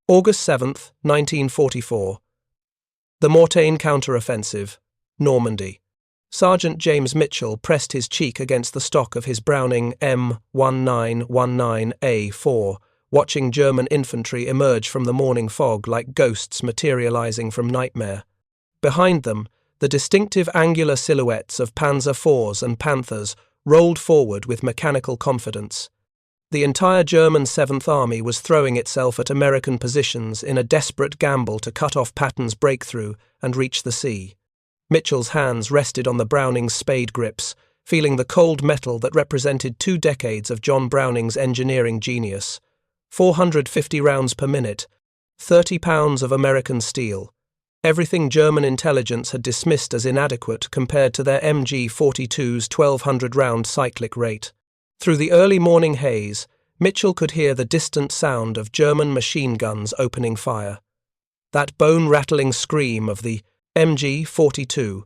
August 7, 1944. The Mortain Counteroffensive, Normandy. Sergeant James Mitchell pressed his cheek against the stock of his Browning M1919A4, watching German infantry emerge from the morning fog like ghosts materializing from nightmare. Behind them, the distinctive angular silhouettes of Panzer IVs and Panthers rolled forward with mechanical confidence. The entire German 7th Army was throwing itself at American positions in a desperate gamble to cut off Patton's breakthrough and reach the sea. Mitchell's hands rested on the Brownings' spade grips, feeling the cold metal that represented 2 decades of John Browning's engineering genius. 450 rounds per minute, 30 pounds of American steel. Everything German intelligence had dismissed as inadequate compared to their MG42's 1,200-round cyclic rate. Through the early morning haze, Mitchell could hear the distant sound of German machine guns opening fire. That bone-rattling scream of the MG42,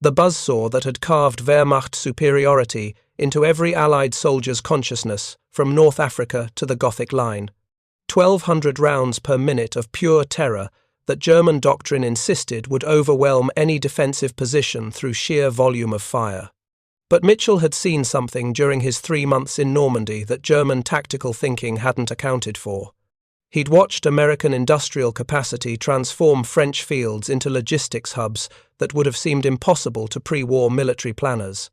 the buzzsaw that had carved Wehrmacht superiority into every Allied soldier's consciousness from North Africa to the Gothic Line. 1,200 rounds per minute of pure terror that German doctrine insisted would overwhelm any defensive position through sheer volume of fire. But Mitchell had seen something during his 3 months in Normandy that German tactical thinking hadn't accounted for. He'd watched American industrial capacity transform French fields into logistics hubs that would have seemed impossible to pre-war military planners.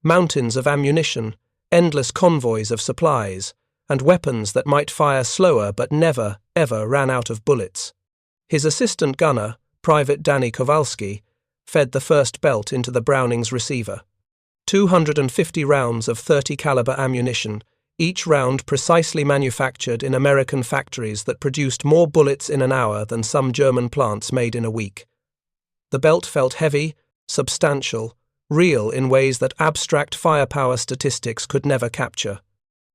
Mountains of ammunition, endless convoys of supplies, and weapons that might fire slower but never, ever ran out of bullets. His assistant gunner, Private Danny Kowalski, fed the first belt into the Brownings receiver. 250 rounds of 30 caliber ammunition, each round precisely manufactured in American factories that produced more bullets in an hour than some German plants made in a week. The belt felt heavy, substantial, real in ways that abstract firepower statistics could never capture.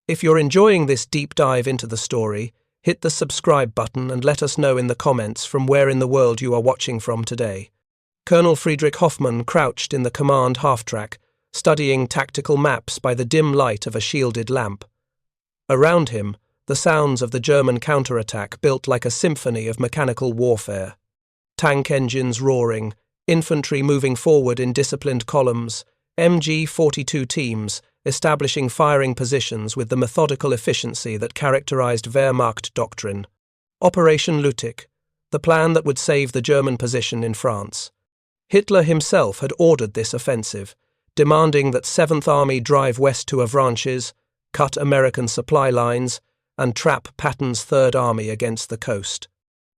If you're enjoying this deep dive into the story, hit the subscribe button and let us know in the comments from where in the world you are watching from today. Colonel Friedrich Hoffmann crouched in the command half-track, studying tactical maps by the dim light of a shielded lamp. Around him, the sounds of the German counterattack built like a symphony of mechanical warfare. Tank engines roaring, infantry moving forward in disciplined columns, MG42 teams establishing firing positions with the methodical efficiency that characterized Wehrmacht doctrine. Operation Lüttich, the plan that would save the German position in France. Hitler himself had ordered this offensive, demanding that 7th Army drive west to Avranches, cut American supply lines, and trap Patton's 3rd Army against the coast.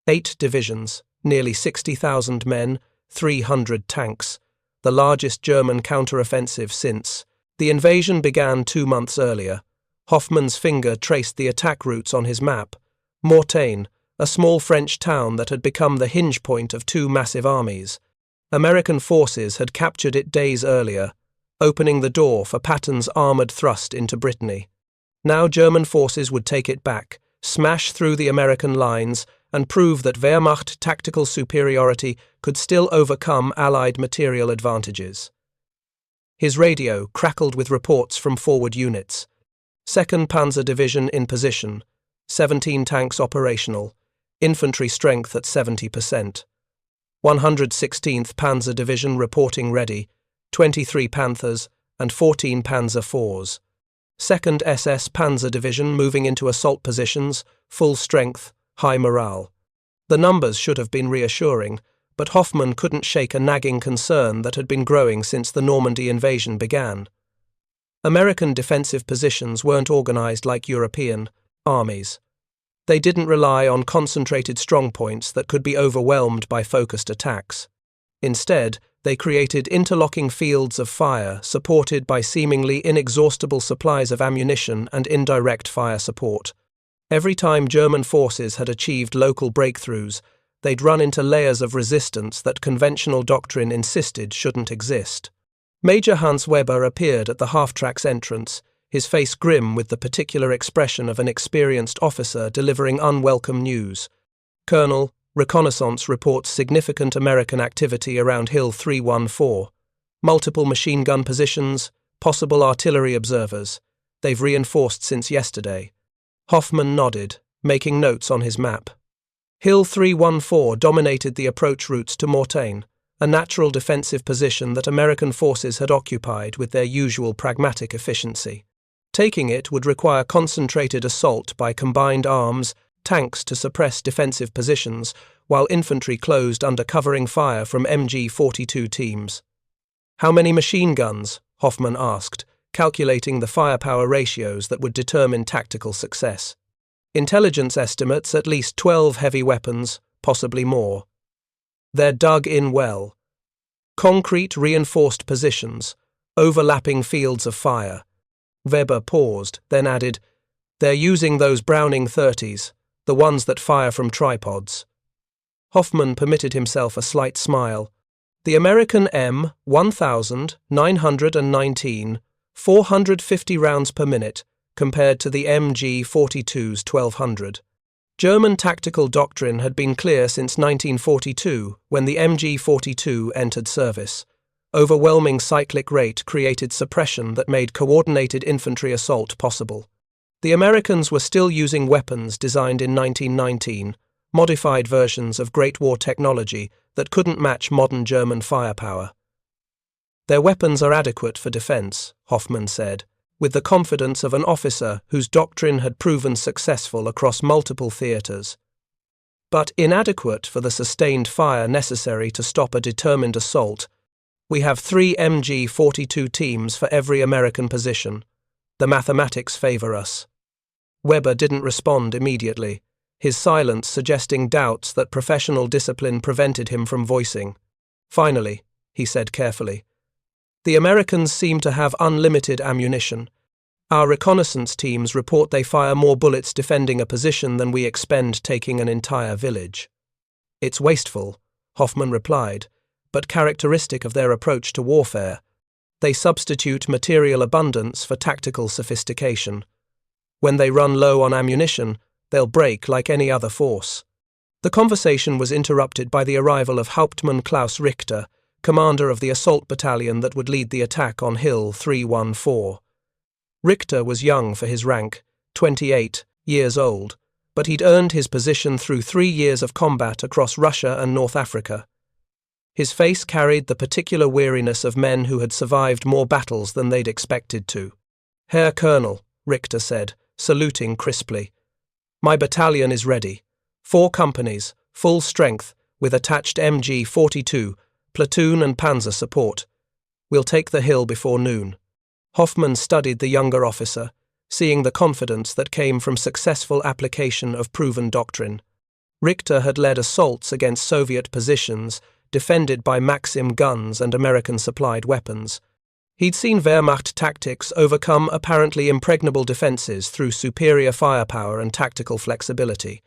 8 divisions, nearly 60,000 men, 300 tanks, the largest German counteroffensive since. The invasion began 2 months earlier. Hoffmann's finger traced the attack routes on his map. Mortain, a small French town that had become the hinge point of 2 massive armies. American forces had captured it days earlier, opening the door for Patton's armoured thrust into Brittany. Now German forces would take it back, smash through the American lines, and prove that Wehrmacht tactical superiority could still overcome Allied material advantages. His radio crackled with reports from forward units. 2nd Panzer Division in position, 17 tanks operational, infantry strength at 70%. 116th Panzer Division reporting ready, 23 Panthers and 14 Panzer IVs. 2nd SS Panzer Division moving into assault positions, full strength, high morale. The numbers should have been reassuring, but Hoffmann couldn't shake a nagging concern that had been growing since the Normandy invasion began. American defensive positions weren't organized like European armies. They didn't rely on concentrated strongpoints that could be overwhelmed by focused attacks. Instead, they created interlocking fields of fire supported by seemingly inexhaustible supplies of ammunition and indirect fire support. Every time German forces had achieved local breakthroughs, they'd run into layers of resistance that conventional doctrine insisted shouldn't exist. Major Hans Weber appeared at the half-track's entrance, his face grim with the particular expression of an experienced officer delivering unwelcome news. Colonel, reconnaissance reports significant American activity around Hill 314. Multiple machine gun positions, possible artillery observers. They've reinforced since yesterday. Hoffmann nodded, making notes on his map. Hill 314 dominated the approach routes to Mortain, a natural defensive position that American forces had occupied with their usual pragmatic efficiency. Taking it would require concentrated assault by combined arms, tanks to suppress defensive positions, while infantry closed under covering fire from MG42 teams. "How many machine guns?" Hoffman asked, calculating the firepower ratios that would determine tactical success. "Intelligence estimates at least 12 heavy weapons, possibly more. They're dug in well. Concrete reinforced positions, overlapping fields of fire." Weber paused, then added, "They're using those Browning 30s, the ones that fire from tripods." Hoffman permitted himself a slight smile. The American M1919, 450 rounds per minute, compared to the MG42's 1200. German tactical doctrine had been clear since 1942, when the MG42 entered service. Overwhelming cyclic rate created suppression that made coordinated infantry assault possible. The Americans were still using weapons designed in 1919, modified versions of Great War technology that couldn't match modern German firepower. "Their weapons are adequate for defense," Hoffman said, with the confidence of an officer whose doctrine had proven successful across multiple theaters. "But inadequate for the sustained fire necessary to stop a determined assault. We have 3 MG42 teams for every American position. The mathematics favor us." Weber didn't respond immediately, his silence suggesting doubts that professional discipline prevented him from voicing. "Finally," he said carefully, "the Americans seem to have unlimited ammunition. Our reconnaissance teams report they fire more bullets defending a position than we expend taking an entire village." "It's wasteful," Hoffman replied, "but characteristic of their approach to warfare. They substitute material abundance for tactical sophistication. When they run low on ammunition, they'll break like any other force." The conversation was interrupted by the arrival of Hauptmann Klaus Richter, commander of the assault battalion that would lead the attack on Hill 314. Richter was young for his rank, 28 years old, but he'd earned his position through 3 years of combat across Russia and North Africa. His face carried the particular weariness of men who had survived more battles than they'd expected to. "Herr Colonel," Richter said, saluting crisply, "my battalion is ready. 4 companies, full strength, with attached MG42, platoon and panzer support. We'll take the hill before noon." Hoffman studied the younger officer, seeing the confidence that came from successful application of proven doctrine. Richter had led assaults against Soviet positions, defended by Maxim guns and American-supplied weapons. He'd seen Wehrmacht tactics overcome apparently impregnable defenses through superior firepower and tactical flexibility.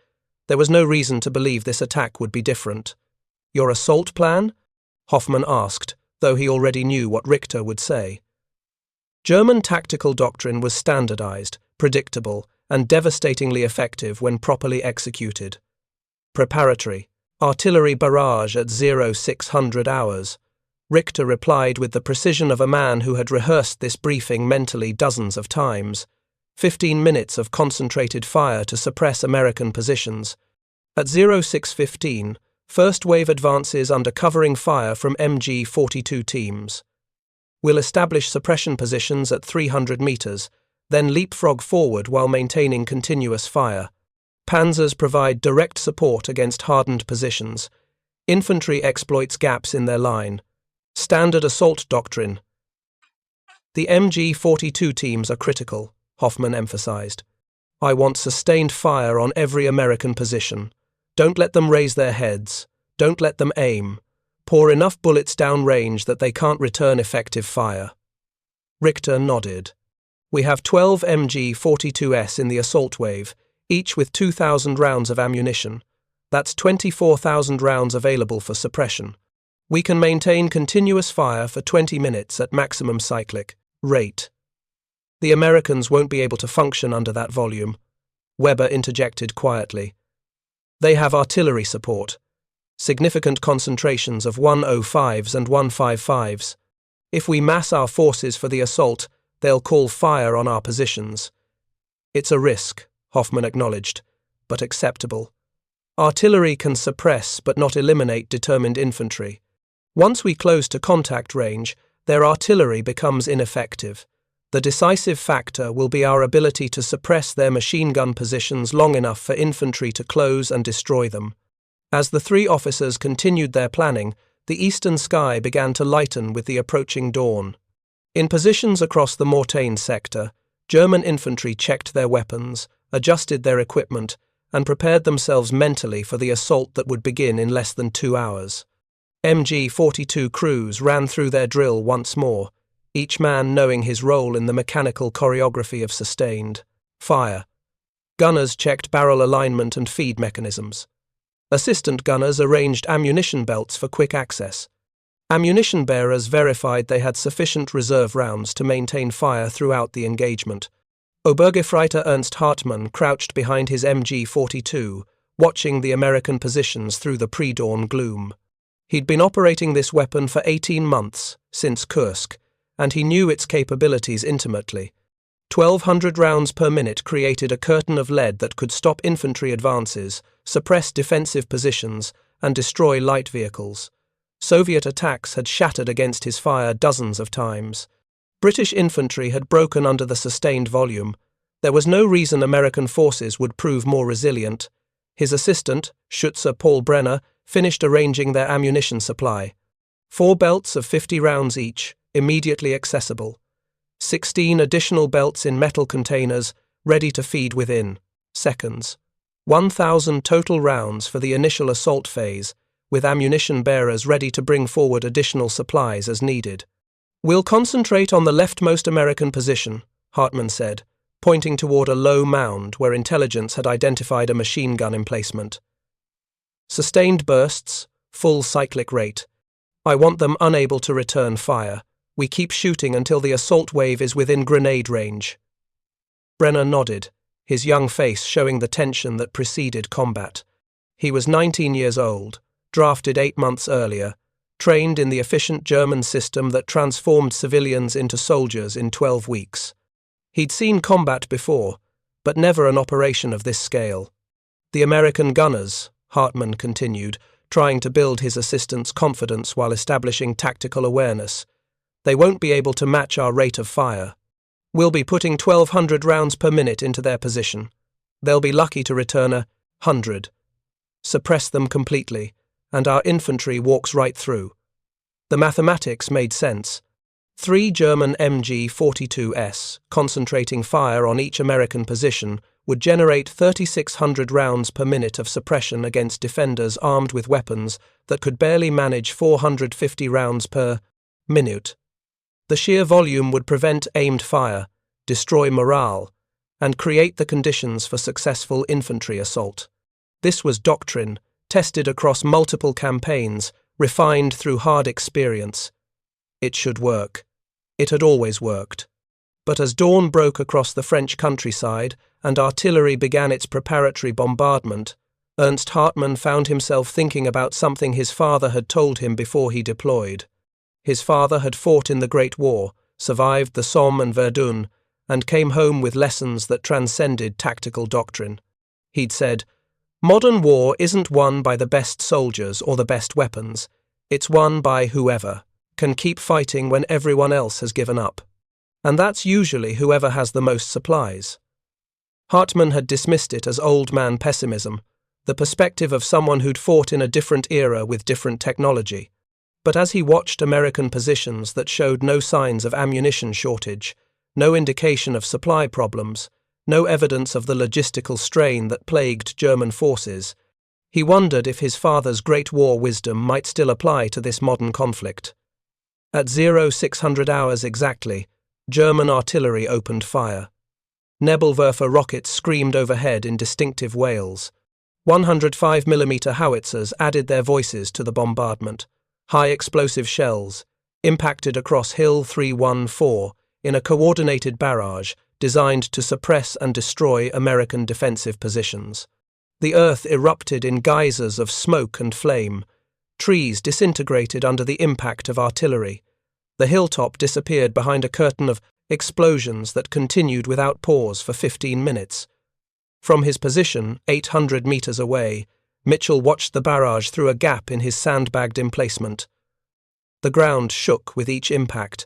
There was no reason to believe this attack would be different. "Your assault plan?" Hoffman asked, though he already knew what Richter would say. German tactical doctrine was standardized, predictable, and devastatingly effective when properly executed. "Preparatory. Artillery barrage at 0600 hours. Richter replied with the precision of a man who had rehearsed this briefing mentally dozens of times. 15 minutes of concentrated fire to suppress American positions. At 0615, first wave advances under covering fire from MG42 teams. We'll establish suppression positions at 300 meters, then leapfrog forward while maintaining continuous fire. Panzers provide direct support against hardened positions. Infantry exploits gaps in their line. Standard assault doctrine." "The MG42 teams are critical," Hoffman emphasized. "I want sustained fire on every American position. Don't let them raise their heads. Don't let them aim. Pour enough bullets down range that they can't return effective fire." Richter nodded. "We have 12 MG42s in the assault wave, each with 2,000 rounds of ammunition. That's 24,000 rounds available for suppression. We can maintain continuous fire for 20 minutes at maximum cyclic rate. The Americans won't be able to function under that volume," Weber interjected quietly. "They have artillery support. Significant concentrations of 105s and 155s. If we mass our forces for the assault, they'll call fire on our positions." "It's a risk," Hoffman acknowledged, "but acceptable. Artillery can suppress but not eliminate determined infantry. Once we close to contact range, their artillery becomes ineffective. The decisive factor will be our ability to suppress their machine gun positions long enough for infantry to close and destroy them. As the three officers continued their planning, the eastern sky began to lighten with the approaching dawn. In positions across the Mortain sector, German infantry checked their weapons, adjusted their equipment, and prepared themselves mentally for the assault that would begin in less than 2 hours. MG42 crews ran through their drill once more, each man knowing his role in the mechanical choreography of sustained fire. Gunners checked barrel alignment and feed mechanisms. Assistant gunners arranged ammunition belts for quick access. Ammunition bearers verified they had sufficient reserve rounds to maintain fire throughout the engagement. Obergefreiter Ernst Hartmann crouched behind his MG42, watching the American positions through the pre-dawn gloom. He'd been operating this weapon for 18 months, since Kursk, and he knew its capabilities intimately. 1,200 rounds per minute created a curtain of lead that could stop infantry advances, suppress defensive positions, and destroy light vehicles. Soviet attacks had shattered against his fire dozens of times. British infantry had broken under the sustained volume. There was no reason American forces would prove more resilient. His assistant, Schütze Paul Brenner, finished arranging their ammunition supply. 4 belts of 50 rounds each, immediately accessible. 16 additional belts in metal containers, ready to feed within seconds. 1,000 total rounds for the initial assault phase, with ammunition bearers ready to bring forward additional supplies as needed. "We'll concentrate on the leftmost American position," Hartmann said, pointing toward a low mound where intelligence had identified a machine gun emplacement. "Sustained bursts, full cyclic rate. I want them unable to return fire. We keep shooting until the assault wave is within grenade range." Brenner nodded, his young face showing the tension that preceded combat. He was 19 years old, drafted 8 months earlier, trained in the efficient German system that transformed civilians into soldiers in 12 weeks. He'd seen combat before, but never an operation of this scale. "The American gunners," Hartmann continued, trying to build his assistant's confidence while establishing tactical awareness. "They won't be able to match our rate of fire. We'll be putting 1,200 rounds per minute into their position. They'll be lucky to return 100. Suppress them completely, and our infantry walks right through." The mathematics made sense. 3 German MG42s, concentrating fire on each American position, would generate 3,600 rounds per minute of suppression against defenders armed with weapons that could barely manage 450 rounds per minute. The sheer volume would prevent aimed fire, destroy morale, and create the conditions for successful infantry assault. This was doctrine, tested across multiple campaigns, refined through hard experience. It should work. It had always worked. But as dawn broke across the French countryside and artillery began its preparatory bombardment, Ernst Hartmann found himself thinking about something his father had told him before he deployed. His father had fought in the Great War, survived the Somme and Verdun, and came home with lessons that transcended tactical doctrine. He'd said, "Modern war isn't won by the best soldiers or the best weapons. It's won by whoever can keep fighting when everyone else has given up. And that's usually whoever has the most supplies." Hartmann had dismissed it as old man pessimism, the perspective of someone who'd fought in a different era with different technology. But as he watched American positions that showed no signs of ammunition shortage, no indication of supply problems, no evidence of the logistical strain that plagued German forces, he wondered if his father's Great War wisdom might still apply to this modern conflict. At 0600 hours exactly, German artillery opened fire. Nebelwerfer rockets screamed overhead in distinctive wails. 105mm howitzers added their voices to the bombardment. High explosive shells impacted across Hill 314 in a coordinated barrage designed to suppress and destroy American defensive positions. The earth erupted in geysers of smoke and flame. Trees disintegrated under the impact of artillery. The hilltop disappeared behind a curtain of explosions that continued without pause for 15 minutes. From his position, 800 meters away, Mitchell watched the barrage through a gap in his sandbagged emplacement. The ground shook with each impact.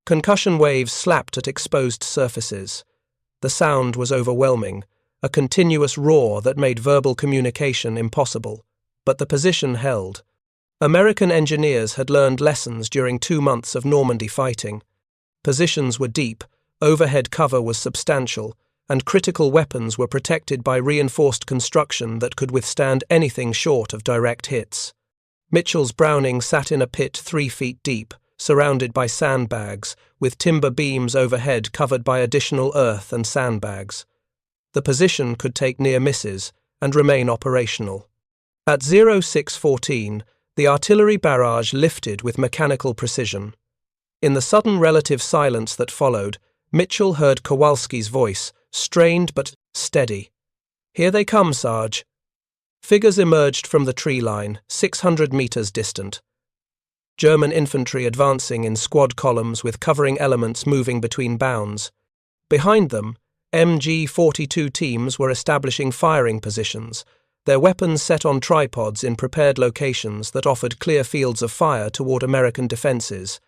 Concussion waves slapped at exposed surfaces. The sound was overwhelming, a continuous roar that made verbal communication impossible. But the position held. American engineers had learned lessons during 2 months of Normandy fighting. Positions were deep, overhead cover was substantial, and critical weapons were protected by reinforced construction that could withstand anything short of direct hits. Mitchell's Browning sat in a pit 3 feet deep, surrounded by sandbags, with timber beams overhead covered by additional earth and sandbags. The position could take near misses and remain operational. At 0614, the artillery barrage lifted with mechanical precision. In the sudden relative silence that followed, Mitchell heard Kowalski's voice, strained but steady. "Here they come, Sarge." Figures emerged from the tree line, 600 meters distant. German infantry advancing in squad columns with covering elements moving between bounds. Behind them, MG42 teams were establishing firing positions, their weapons set on tripods in prepared locations that offered clear fields of fire toward American defenses.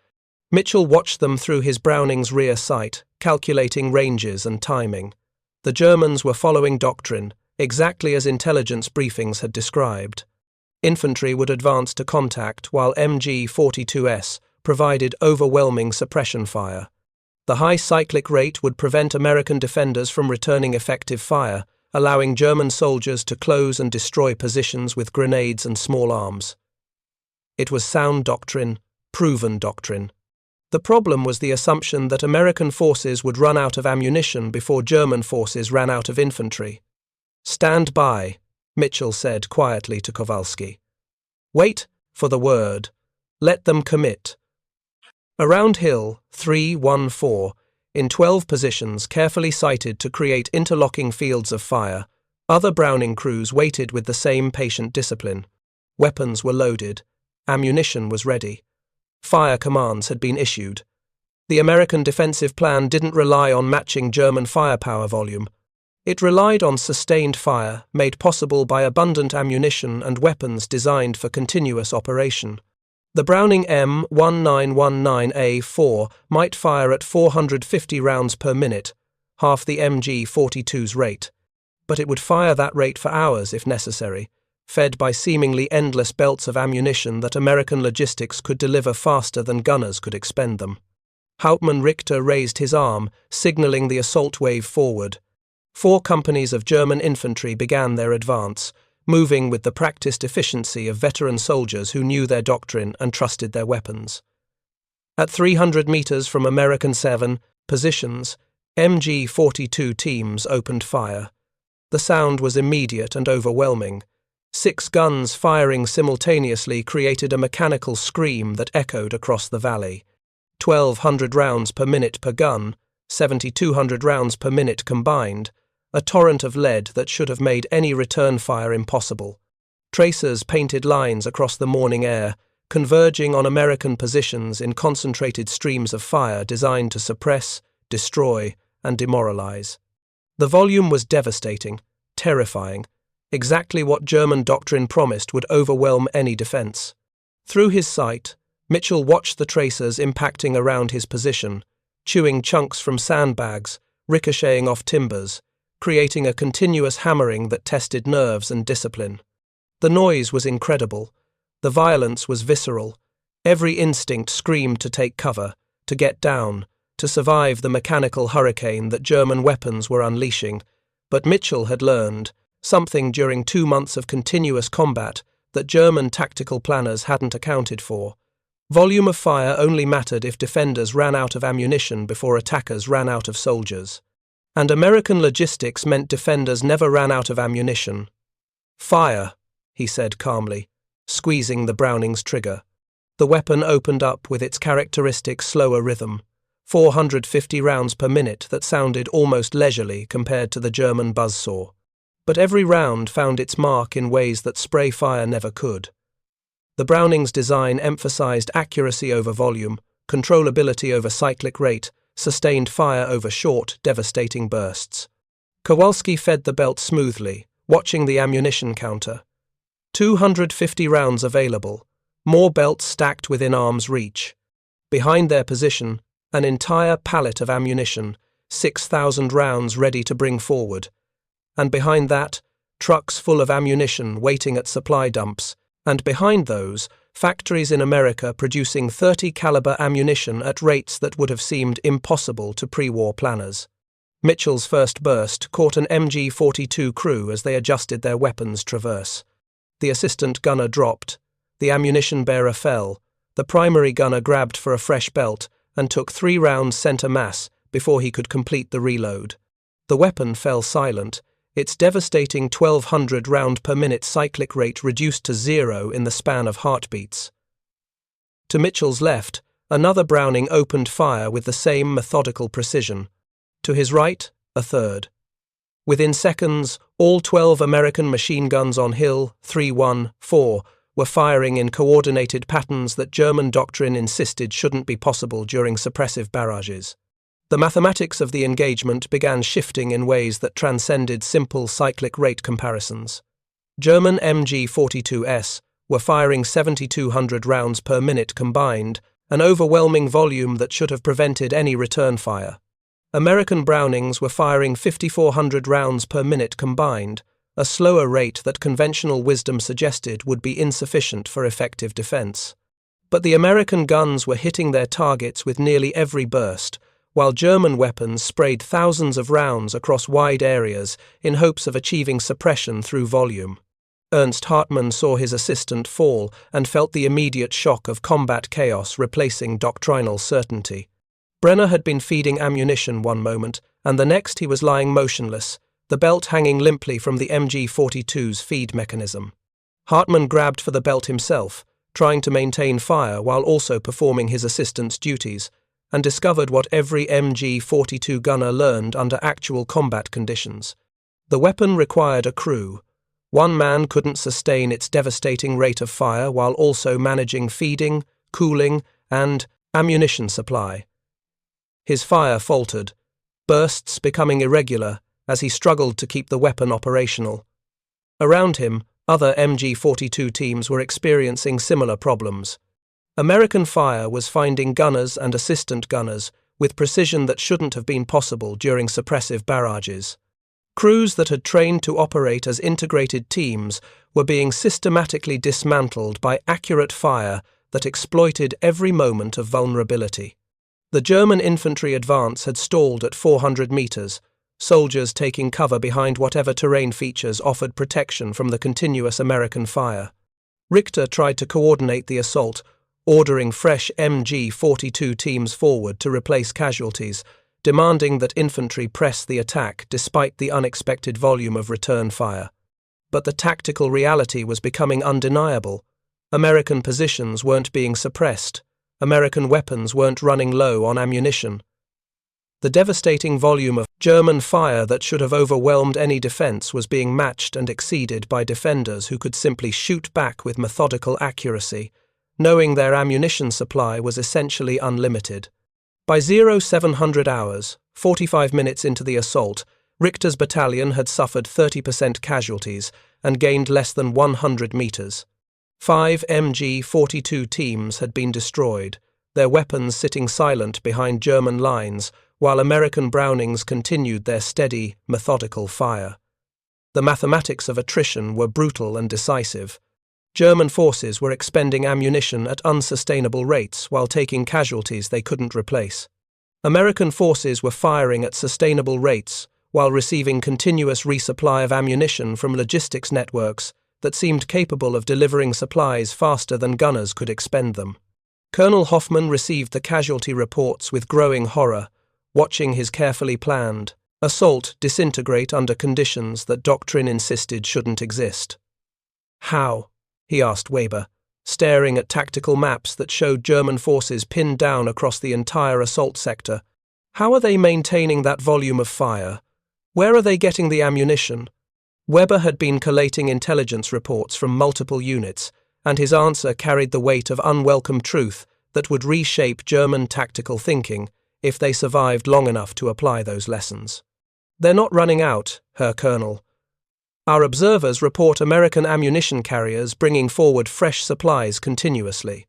Mitchell watched them through his Browning's rear sight, calculating ranges and timing. The Germans were following doctrine, exactly as intelligence briefings had described. Infantry would advance to contact while MG42s provided overwhelming suppression fire. The high cyclic rate would prevent American defenders from returning effective fire, allowing German soldiers to close and destroy positions with grenades and small arms. It was sound doctrine, proven doctrine. The problem was the assumption that American forces would run out of ammunition before German forces ran out of infantry. "Stand by," Mitchell said quietly to Kowalski. "Wait for the word. Let them commit." Around Hill 314, in 12 positions carefully sited to create interlocking fields of fire, other Browning crews waited with the same patient discipline. Weapons were loaded. Ammunition was ready. Fire commands had been issued. The American defensive plan didn't rely on matching German firepower volume. It relied on sustained fire, made possible by abundant ammunition and weapons designed for continuous operation. The Browning M1919A4 might fire at 450 rounds per minute, half the MG42's rate, but it would fire that rate for hours if necessary, fed by seemingly endless belts of ammunition that American logistics could deliver faster than gunners could expend them. Hauptmann Richter raised his arm, signaling the assault wave forward. 4 companies of German infantry began their advance, moving with the practiced efficiency of veteran soldiers who knew their doctrine and trusted their weapons. At 300 meters from American 7 positions, MG42 teams opened fire. The sound was immediate and overwhelming. 6 guns firing simultaneously created a mechanical scream that echoed across the valley. 1,200 rounds per minute per gun, 7,200 rounds per minute combined, a torrent of lead that should have made any return fire impossible. Tracers painted lines across the morning air, converging on American positions in concentrated streams of fire designed to suppress, destroy, and demoralize. The volume was devastating, terrifying, exactly what German doctrine promised would overwhelm any defense. Through his sight, Mitchell watched the tracers impacting around his position, chewing chunks from sandbags, ricocheting off timbers, creating a continuous hammering that tested nerves and discipline. The noise was incredible. The violence was visceral. Every instinct screamed to take cover, to get down, to survive the mechanical hurricane that German weapons were unleashing. But Mitchell had learned something during 2 months of continuous combat that German tactical planners hadn't accounted for. Volume of fire only mattered if defenders ran out of ammunition before attackers ran out of soldiers. And American logistics meant defenders never ran out of ammunition. "Fire," he said calmly, squeezing the Browning's trigger. The weapon opened up with its characteristic slower rhythm, 450 rounds per minute that sounded almost leisurely compared to the German buzzsaw. But every round found its mark in ways that spray fire never could. The Browning's design emphasized accuracy over volume, controllability over cyclic rate, sustained fire over short, devastating bursts. Kowalski fed the belt smoothly, watching the ammunition counter. 250 rounds available, more belts stacked within arm's reach. Behind their position, an entire pallet of ammunition, 6,000 rounds ready to bring forward. And behind that, trucks full of ammunition waiting at supply dumps, and behind those, factories in America producing 30 caliber ammunition at rates that would have seemed impossible to pre-war planners. Mitchell's first burst caught an MG42 crew as they adjusted their weapons traverse. The assistant gunner dropped, the ammunition bearer fell, the primary gunner grabbed for a fresh belt and took 3 rounds center mass before he could complete the reload. The weapon fell silent, its devastating 1,200 round per minute cyclic rate reduced to 0 in the span of heartbeats. To Mitchell's left, another Browning opened fire with the same methodical precision. To his right, a third. Within seconds, all 12 American machine guns on Hill 314 were firing in coordinated patterns that German doctrine insisted shouldn't be possible during suppressive barrages. The mathematics of the engagement began shifting in ways that transcended simple cyclic rate comparisons. German MG42s were firing 7,200 rounds per minute combined, an overwhelming volume that should have prevented any return fire. American Brownings were firing 5,400 rounds per minute combined, a slower rate that conventional wisdom suggested would be insufficient for effective defense. But the American guns were hitting their targets with nearly every burst, while German weapons sprayed thousands of rounds across wide areas in hopes of achieving suppression through volume. Ernst Hartmann saw his assistant fall and felt the immediate shock of combat chaos replacing doctrinal certainty. Brenner had been feeding ammunition one moment, and the next he was lying motionless, the belt hanging limply from the MG42's feed mechanism. Hartmann grabbed for the belt himself, trying to maintain fire while also performing his assistant's duties, and discovered what every MG42 gunner learned under actual combat conditions. The weapon required a crew. One man couldn't sustain its devastating rate of fire while also managing feeding, cooling, and ammunition supply. His fire faltered, bursts becoming irregular as he struggled to keep the weapon operational. Around him, other MG42 teams were experiencing similar problems. American fire was finding gunners and assistant gunners with precision that shouldn't have been possible during suppressive barrages. Crews that had trained to operate as integrated teams were being systematically dismantled by accurate fire that exploited every moment of vulnerability. The German infantry advance had stalled at 400 meters, soldiers taking cover behind whatever terrain features offered protection from the continuous American fire. Richter tried to coordinate the assault, ordering fresh MG42 teams forward to replace casualties, demanding that infantry press the attack despite the unexpected volume of return fire. But the tactical reality was becoming undeniable. American positions weren't being suppressed. American weapons weren't running low on ammunition. The devastating volume of German fire that should have overwhelmed any defense was being matched and exceeded by defenders who could simply shoot back with methodical accuracy, knowing their ammunition supply was essentially unlimited. By 0700 hours, 45 minutes into the assault, Richter's battalion had suffered 30% casualties and gained less than 100 meters. 5 MG42 teams had been destroyed, their weapons sitting silent behind German lines, while American Brownings continued their steady, methodical fire. The mathematics of attrition were brutal and decisive. German forces were expending ammunition at unsustainable rates while taking casualties they couldn't replace. American forces were firing at sustainable rates while receiving continuous resupply of ammunition from logistics networks that seemed capable of delivering supplies faster than gunners could expend them. Colonel Hoffman received the casualty reports with growing horror, watching his carefully planned assault disintegrate under conditions that doctrine insisted shouldn't exist. How? He asked Weber, staring at tactical maps that showed German forces pinned down across the entire assault sector. How are they maintaining that volume of fire? Where are they getting the ammunition? Weber had been collating intelligence reports from multiple units, and his answer carried the weight of unwelcome truth that would reshape German tactical thinking if they survived long enough to apply those lessons. They're not running out, Herr Colonel. Our observers report American ammunition carriers bringing forward fresh supplies continuously.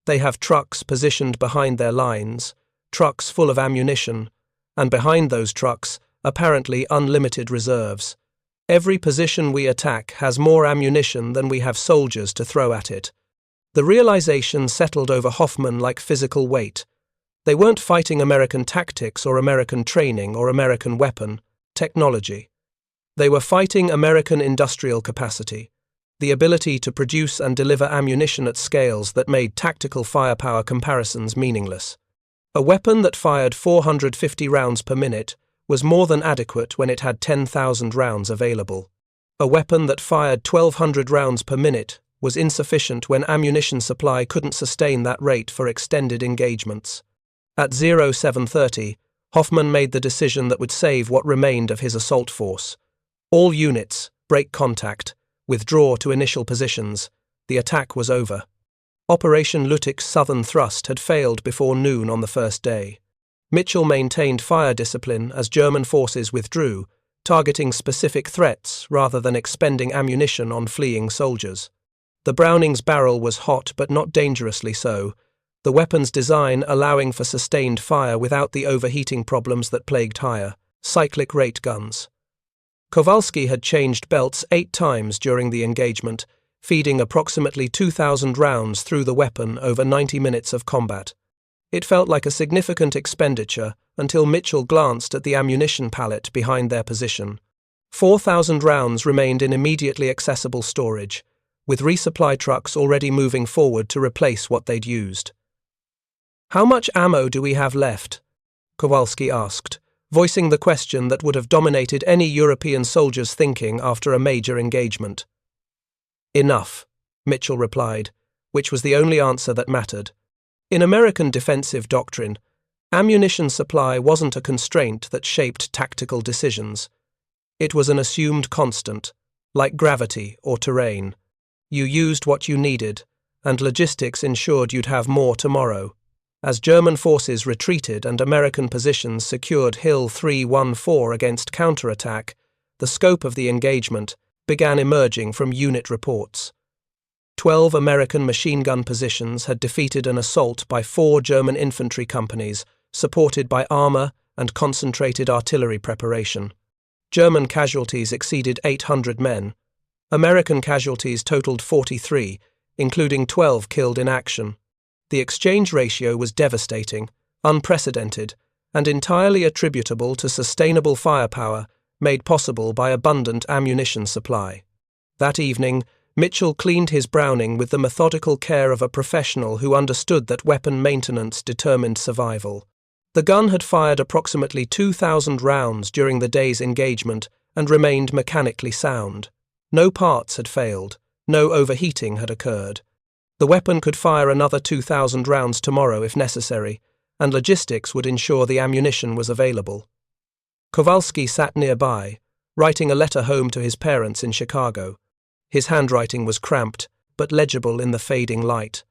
They have trucks positioned behind their lines, trucks full of ammunition, and behind those trucks, apparently unlimited reserves. Every position we attack has more ammunition than we have soldiers to throw at it. The realization settled over Hoffman like physical weight. They weren't fighting American tactics or American training or American weapon, technology. They were fighting American industrial capacity, the ability to produce and deliver ammunition at scales that made tactical firepower comparisons meaningless. A weapon that fired 450 rounds per minute was more than adequate when it had 10,000 rounds available. A weapon that fired 1,200 rounds per minute was insufficient when ammunition supply couldn't sustain that rate for extended engagements. At 0730, Hoffman made the decision that would save what remained of his assault force. All units, break contact, withdraw to initial positions. The attack was over. Operation Lutik's southern thrust had failed before noon on the first day. Mitchell maintained fire discipline as German forces withdrew, targeting specific threats rather than expending ammunition on fleeing soldiers. The Browning's barrel was hot but not dangerously so, the weapon's design allowing for sustained fire without the overheating problems that plagued higher, cyclic rate guns. Kowalski had changed belts 8 times during the engagement, feeding approximately 2,000 rounds through the weapon over 90 minutes of combat. It felt like a significant expenditure until Mitchell glanced at the ammunition pallet behind their position. 4,000 rounds remained in immediately accessible storage, with resupply trucks already moving forward to replace what they'd used. "How much ammo do we have left?" Kowalski asked, voicing the question that would have dominated any European soldier's thinking after a major engagement. "Enough," Mitchell replied, which was the only answer that mattered. In American defensive doctrine, ammunition supply wasn't a constraint that shaped tactical decisions. It was an assumed constant, like gravity or terrain. You used what you needed, and logistics ensured you'd have more tomorrow. As German forces retreated and American positions secured Hill 314 against counterattack, the scope of the engagement began emerging from unit reports. 12 American machine gun positions had defeated an assault by 4 German infantry companies, supported by armor and concentrated artillery preparation. German casualties exceeded 800 men. American casualties totaled 43, including 12 killed in action. The exchange ratio was devastating, unprecedented, and entirely attributable to sustainable firepower made possible by abundant ammunition supply. That evening, Mitchell cleaned his Browning with the methodical care of a professional who understood that weapon maintenance determined survival. The gun had fired approximately 2,000 rounds during the day's engagement and remained mechanically sound. No parts had failed, no overheating had occurred. The weapon could fire another 2,000 rounds tomorrow if necessary, and logistics would ensure the ammunition was available. Kowalski sat nearby, writing a letter home to his parents in Chicago. His handwriting was cramped, but legible in the fading light.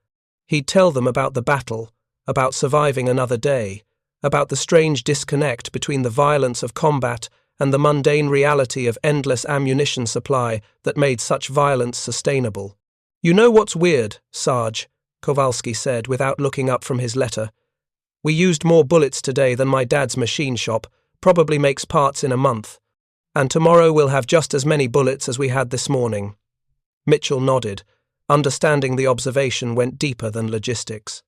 He'd tell them about the battle, about surviving another day, about the strange disconnect between the violence of combat and the mundane reality of endless ammunition supply that made such violence sustainable. "You know what's weird, Sarge," Kowalski said without looking up from his letter. "We used more bullets today than my dad's machine shop probably makes parts in a month, and tomorrow we'll have just as many bullets as we had this morning." Mitchell nodded, understanding the observation went deeper than logistics.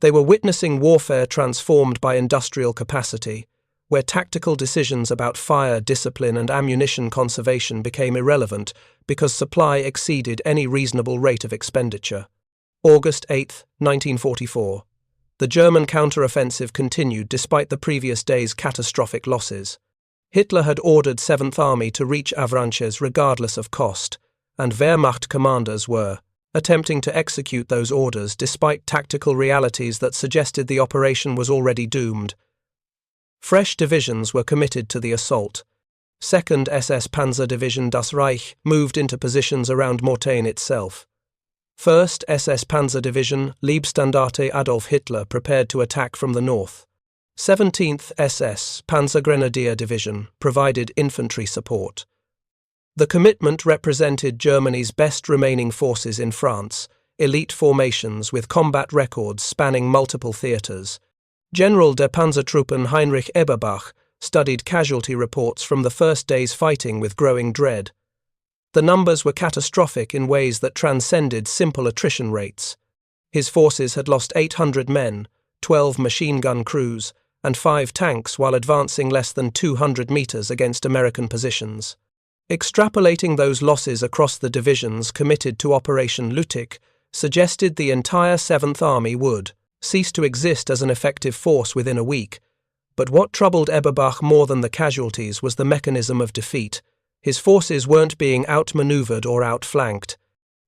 They were witnessing warfare transformed by industrial capacity, where tactical decisions about fire, discipline, and ammunition conservation became irrelevant because supply exceeded any reasonable rate of expenditure. August 8, 1944. The German counteroffensive continued despite the previous day's catastrophic losses. Hitler had ordered 7th Army to reach Avranches regardless of cost, and Wehrmacht commanders were attempting to execute those orders despite tactical realities that suggested the operation was already doomed. Fresh divisions were committed to the assault. 2nd SS Panzer Division Das Reich moved into positions around Mortain itself. 1st SS Panzer Division Leibstandarte Adolf Hitler prepared to attack from the north. 17th SS Panzer Grenadier Division provided infantry support. The commitment represented Germany's best remaining forces in France, elite formations with combat records spanning multiple theatres. General der Panzertruppen Heinrich Eberbach studied casualty reports from the first day's fighting with growing dread. The numbers were catastrophic in ways that transcended simple attrition rates. His forces had lost 800 men, 12 machine gun crews, and 5 tanks while advancing less than 200 meters against American positions. Extrapolating those losses across the divisions committed to Operation Lüttich suggested the entire 7th Army would cease to exist as an effective force within a week. But what troubled Eberbach more than the casualties was the mechanism of defeat. His forces weren't being outmaneuvered or outflanked.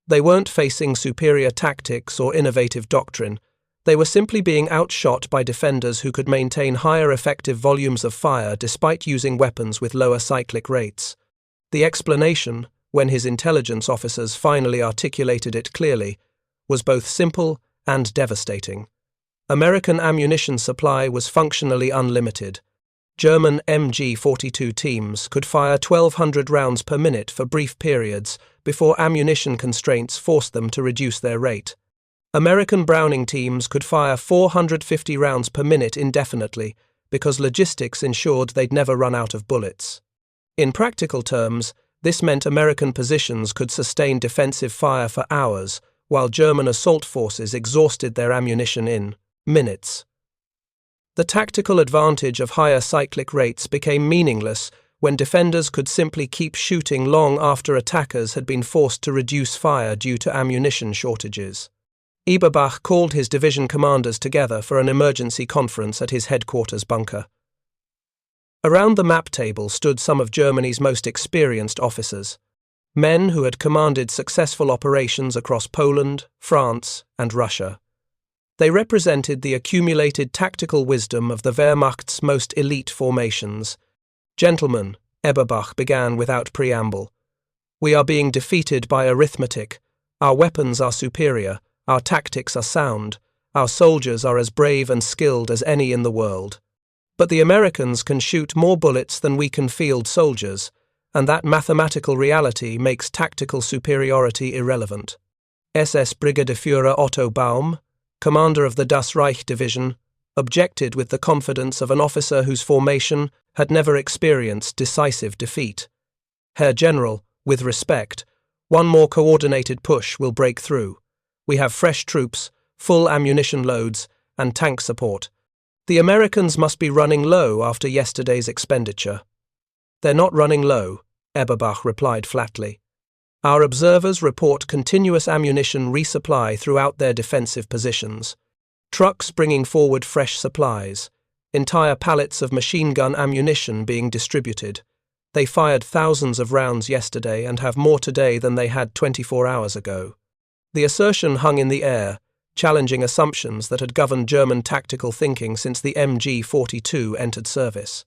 They weren't facing superior tactics or innovative doctrine. They were simply being outshot by defenders who could maintain higher effective volumes of fire despite using weapons with lower cyclic rates. The explanation, when his intelligence officers finally articulated it clearly, was both simple and devastating. American ammunition supply was functionally unlimited. German MG42 teams could fire 1,200 rounds per minute for brief periods before ammunition constraints forced them to reduce their rate. American Browning teams could fire 450 rounds per minute indefinitely because logistics ensured they'd never run out of bullets. In practical terms, this meant American positions could sustain defensive fire for hours, while German assault forces exhausted their ammunition in minutes. The tactical advantage of higher cyclic rates became meaningless when defenders could simply keep shooting long after attackers had been forced to reduce fire due to ammunition shortages. Eberbach called his division commanders together for an emergency conference at his headquarters bunker. Around the map table stood some of Germany's most experienced officers, men who had commanded successful operations across Poland, France, and Russia. They represented the accumulated tactical wisdom of the Wehrmacht's most elite formations. "Gentlemen," Eberbach began without preamble, "we are being defeated by arithmetic. Our weapons are superior, our tactics are sound, our soldiers are as brave and skilled as any in the world. But the Americans can shoot more bullets than we can field soldiers, and that mathematical reality makes tactical superiority irrelevant." SS Brigadeführer Otto Baum, commander of the Das Reich Division, objected with the confidence of an officer whose formation had never experienced decisive defeat. "Herr General, with respect, one more coordinated push will break through. We have fresh troops, full ammunition loads, and tank support. The Americans must be running low after yesterday's expenditure." "They're not running low," Eberbach replied flatly. "Our observers report continuous ammunition resupply throughout their defensive positions. Trucks bringing forward fresh supplies, entire pallets of machine gun ammunition being distributed. They fired thousands of rounds yesterday and have more today than they had 24 hours ago." The assertion hung in the air, challenging assumptions that had governed German tactical thinking since the MG42 entered service.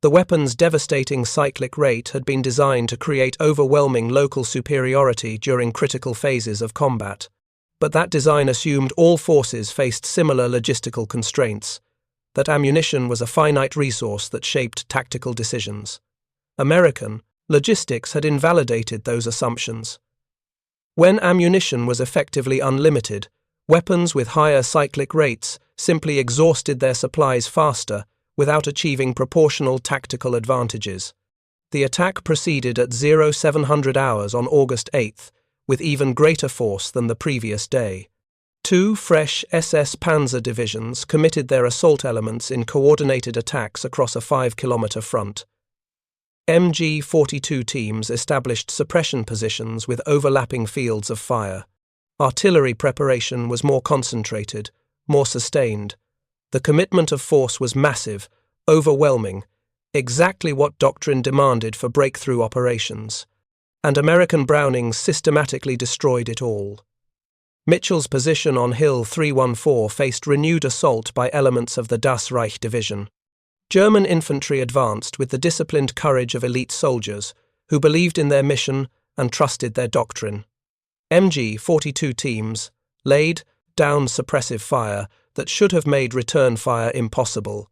The weapon's devastating cyclic rate had been designed to create overwhelming local superiority during critical phases of combat. But that design assumed all forces faced similar logistical constraints, that ammunition was a finite resource that shaped tactical decisions. American logistics had invalidated those assumptions. When ammunition was effectively unlimited, weapons with higher cyclic rates simply exhausted their supplies faster without achieving proportional tactical advantages. The attack proceeded at 0700 hours on August 8th, with even greater force than the previous day. 2 fresh SS Panzer divisions committed their assault elements in coordinated attacks across a 5-kilometer front. MG42 teams established suppression positions with overlapping fields of fire. Artillery preparation was more concentrated, more sustained. The commitment of force was massive, overwhelming, exactly what doctrine demanded for breakthrough operations. And American Brownings systematically destroyed it all. Mitchell's position on Hill 314 faced renewed assault by elements of the Das Reich Division. German infantry advanced with the disciplined courage of elite soldiers who believed in their mission and trusted their doctrine. MG42 teams laid down suppressive fire that should have made return fire impossible.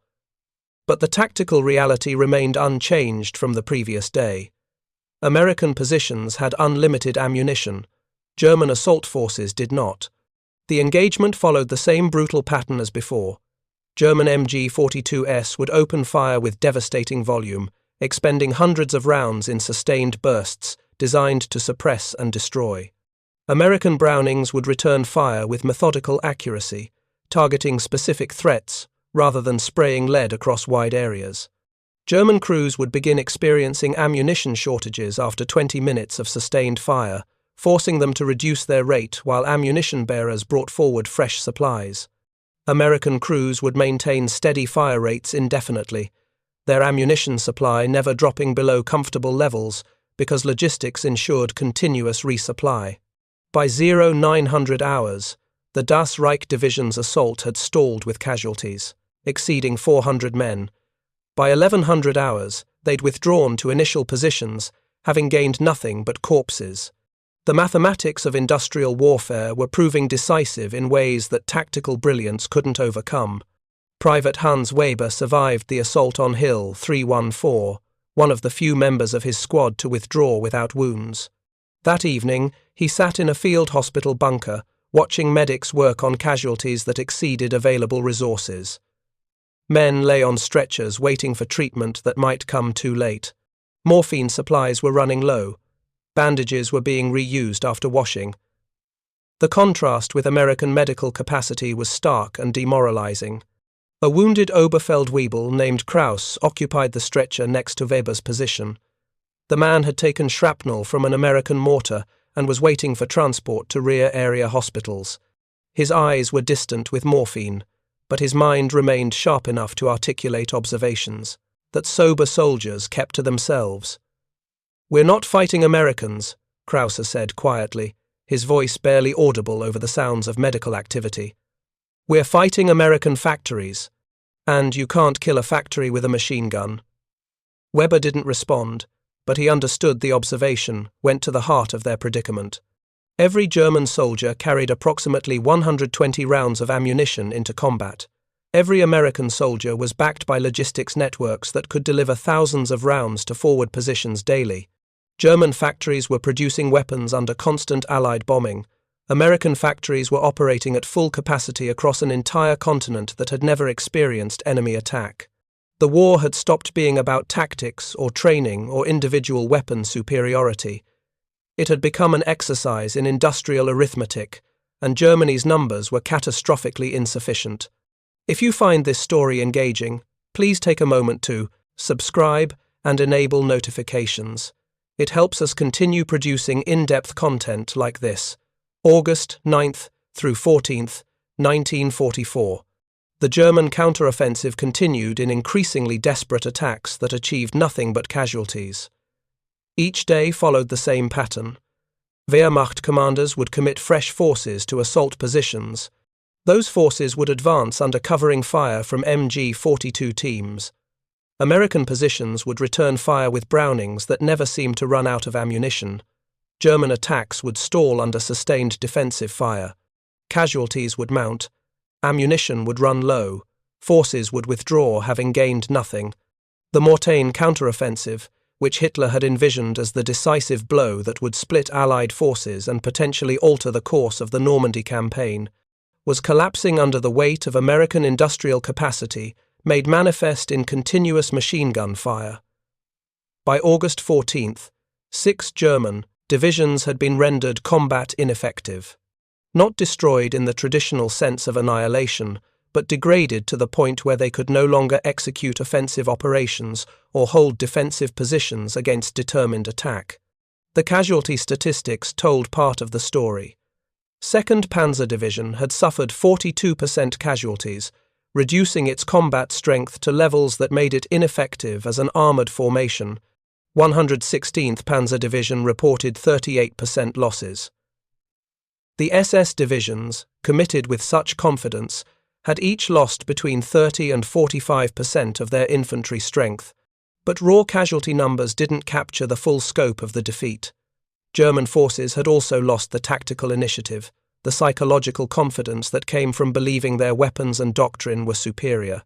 But the tactical reality remained unchanged from the previous day. American positions had unlimited ammunition. German assault forces did not. The engagement followed the same brutal pattern as before. German MG42s would open fire with devastating volume, expending hundreds of rounds in sustained bursts designed to suppress and destroy. American Brownings would return fire with methodical accuracy, targeting specific threats rather than spraying lead across wide areas. German crews would begin experiencing ammunition shortages after 20 minutes of sustained fire, forcing them to reduce their rate while ammunition bearers brought forward fresh supplies. American crews would maintain steady fire rates indefinitely, their ammunition supply never dropping below comfortable levels because logistics ensured continuous resupply. By 0900 hours, the Das Reich Division's assault had stalled with casualties, exceeding 400 men. By 1100 hours, they'd withdrawn to initial positions, having gained nothing but corpses. The mathematics of industrial warfare were proving decisive in ways that tactical brilliance couldn't overcome. Private Hans Weber survived the assault on Hill 314, one of the few members of his squad to withdraw without wounds. That evening, he sat in a field hospital bunker, watching medics work on casualties that exceeded available resources. Men lay on stretchers waiting for treatment that might come too late. Morphine supplies were running low. Bandages were being reused after washing. The contrast with American medical capacity was stark and demoralizing. A wounded Oberfeldwebel named Kraus occupied the stretcher next to Weber's position. The man had taken shrapnel from an American mortar and was waiting for transport to rear area hospitals. His eyes were distant with morphine, but his mind remained sharp enough to articulate observations that sober soldiers kept to themselves. "We're not fighting Americans," Krauser said quietly, his voice barely audible over the sounds of medical activity. "We're fighting American factories, and you can't kill a factory with a machine gun." Weber didn't respond, but he understood the observation, went to the heart of their predicament. Every German soldier carried approximately 120 rounds of ammunition into combat. Every American soldier was backed by logistics networks that could deliver thousands of rounds to forward positions daily. German factories were producing weapons under constant Allied bombing. American factories were operating at full capacity across an entire continent that had never experienced enemy attack. The war had stopped being about tactics or training or individual weapon superiority. It had become an exercise in industrial arithmetic, and Germany's numbers were catastrophically insufficient. If you find this story engaging, please take a moment to subscribe and enable notifications. It helps us continue producing in-depth content like this. August 9th through 14th, 1944. The German counteroffensive continued in increasingly desperate attacks that achieved nothing but casualties. Each day followed the same pattern. Wehrmacht commanders would commit fresh forces to assault positions. Those forces would advance under covering fire from MG42 teams. American positions would return fire with Brownings that never seemed to run out of ammunition. German attacks would stall under sustained defensive fire. Casualties would mount. Ammunition would run low. Forces would withdraw, having gained nothing. The Mortain Counteroffensive, which Hitler had envisioned as the decisive blow that would split Allied forces and potentially alter the course of the Normandy campaign, was collapsing under the weight of American industrial capacity made manifest in continuous machine gun fire. By August 14th, 6 German divisions had been rendered combat ineffective. Not destroyed in the traditional sense of annihilation, but degraded to the point where they could no longer execute offensive operations or hold defensive positions against determined attack. The casualty statistics told part of the story. 2nd Panzer Division had suffered 42% casualties, reducing its combat strength to levels that made it ineffective as an armoured formation. 116th Panzer Division reported 38% losses. The SS divisions, committed with such confidence, had each lost between 30 and 45% of their infantry strength, but raw casualty numbers didn't capture the full scope of the defeat. German forces had also lost the tactical initiative, the psychological confidence that came from believing their weapons and doctrine were superior.